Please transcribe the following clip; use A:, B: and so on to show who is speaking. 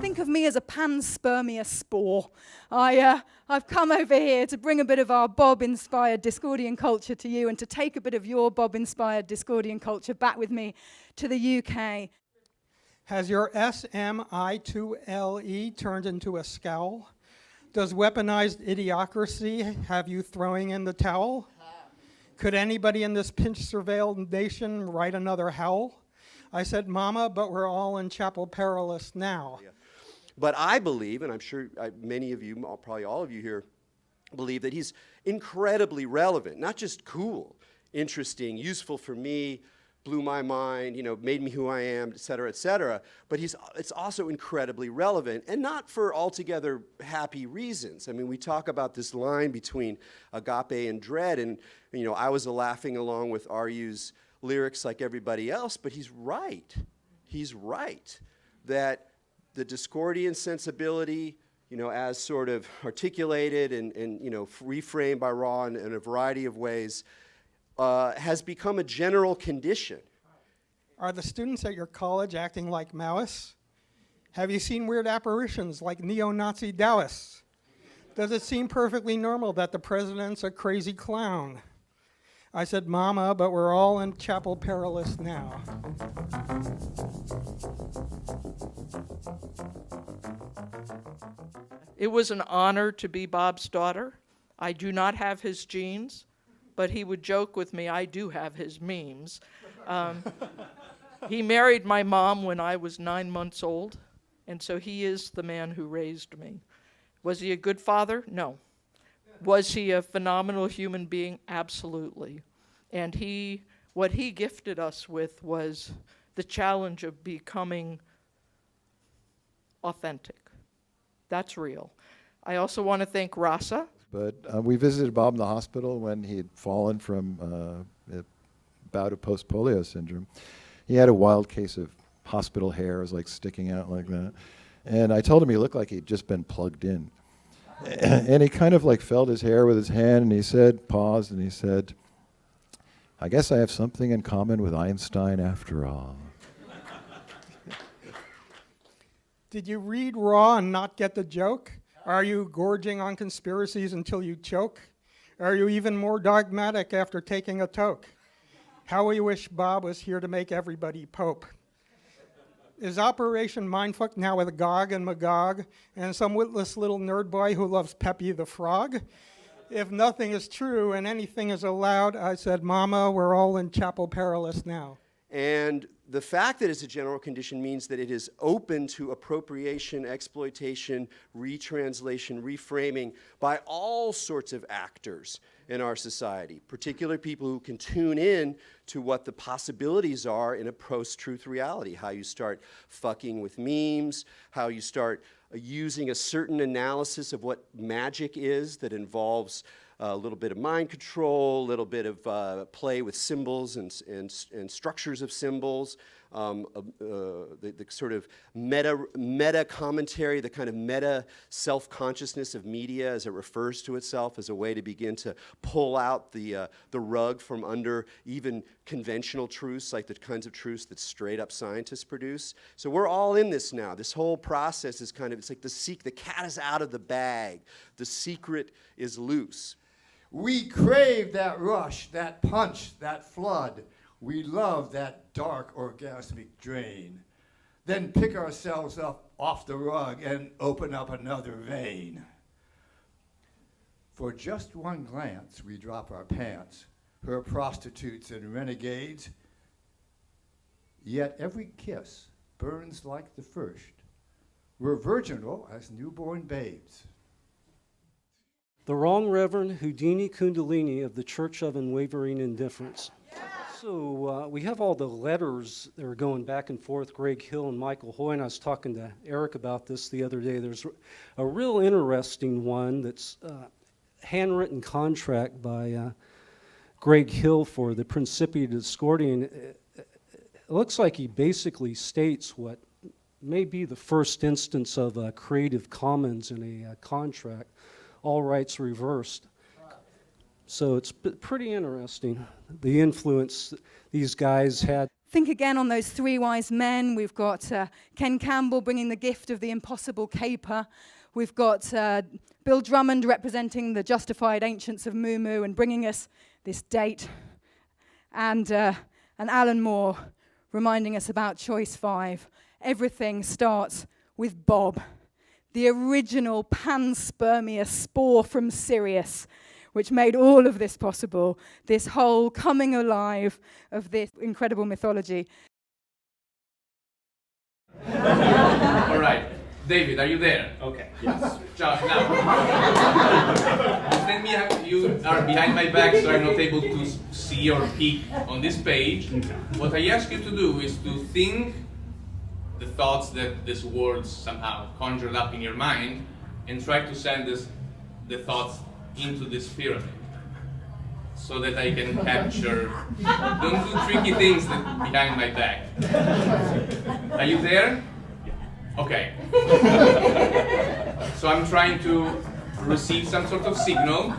A: think of me as a panspermia spore. I've come over here to bring a bit of our Bob-inspired Discordian culture to you and to take a bit of your Bob-inspired Discordian culture back with me to the UK.
B: Has your SMI2LE turned into a scowl? Does weaponized idiocracy have you throwing in the towel? Could anybody in this pinch-surveilled nation write another howl? I said, Mama, but we're all in Chapel Perilous now.
C: Yeah. But I believe, and I'm sure many of you, probably all of you here, believe that he's incredibly relevant, not just cool, interesting, useful for me, blew my mind, you know, made me who I am, et cetera, but it's also incredibly relevant, and not for altogether happy reasons. I mean, we talk about this line between agape and dread, and, you know, I was laughing along with RU's lyrics like everybody else, but he's right. He's right that the Discordian sensibility, you know, as sort of articulated and you know, reframed by RAW in a variety of ways, has become a general condition.
B: Are the students at your college acting like Maoists? Have you seen weird apparitions like neo-Nazi Taoists? Does it seem perfectly normal that the president's a crazy clown? I said, Mama, but we're all in Chapel Perilous now.
D: It was an honor to be Bob's daughter. I do not have his genes, but he would joke with me, I do have his memes. He married my mom when I was 9 months old, and so he is the man who raised me. Was he a good father? No. Was he a phenomenal human being? Absolutely. And what he gifted us with was the challenge of becoming authentic. That's real. I also want to thank Rasa.
E: But we visited Bob in the hospital when he had fallen from a bout of post-polio syndrome. He had a wild case of hospital hair. It was like sticking out like that. And I told him he looked like he'd just been plugged in. And he kind of like felt his hair with his hand, and he said, paused, and he said, I guess I have something in common with Einstein after all.
B: Did you read RAW and not get the joke? Are you gorging on conspiracies until you choke? Are you even more dogmatic after taking a toke? How we wish Bob was here to make everybody Pope. Is Operation Mindfuck now with Gog and Magog and some witless little nerd boy who loves Peppy the Frog? If nothing is true and anything is allowed, I said, Mama, we're all in Chapel Perilous now.
C: And the fact that it's a general condition means that it is open to appropriation, exploitation, retranslation, reframing by all sorts of actors in our society, particularly people who can tune in to what the possibilities are in a post-truth reality, how you start fucking with memes, how you start using a certain analysis of what magic is that involves a little bit of mind control, a little bit of play with symbols and structures of symbols, the sort of meta commentary, the kind of meta self-consciousness of media as it refers to itself as a way to begin to pull out the rug from under even conventional truths, like the kinds of truths that straight-up scientists produce. So we're all in this now. This whole process is kind of, it's like the cat is out of the bag. The secret is loose.
F: We crave that rush, that punch, that flood. We love that dark orgasmic drain. Then pick ourselves up off the rug and open up another vein. For just one glance, we drop our pants, her prostitutes and renegades. Yet every kiss burns like the first. We're virginal as newborn babes.
G: The Wrong Reverend Houdini Kundalini of the Church of Unwavering Indifference. Yeah. So we have all the letters that are going back and forth, Greg Hill and Michael Hoy, and I was talking to Erik about this the other day. There's a real interesting one that's handwritten contract by Greg Hill for the Principia Discordian. It looks like he basically states what may be the first instance of a Creative Commons in a contract. All rights reversed. So it's pretty interesting, the influence these guys had.
A: Think again on those three wise men. We've got Ken Campbell bringing the gift of the impossible caper. We've got Bill Drummond representing the justified ancients of Mumu and bringing us this date. And Alan Moore reminding us about Choice 5. Everything starts with Bob, the original panspermia spore from Sirius, which made all of this possible, this whole coming alive of this incredible mythology.
H: All right. David, are you there? Okay. Yes. Josh, now. Stand me, you are behind my back, so I'm not able to see or peek on this page. Okay. What I ask you to do is to think the thoughts that these words somehow conjured up in your mind, and try to send the thoughts into this pyramid, so that I can capture. Don't do tricky things behind my back. Are you there? Okay. So I'm trying to receive some sort of signal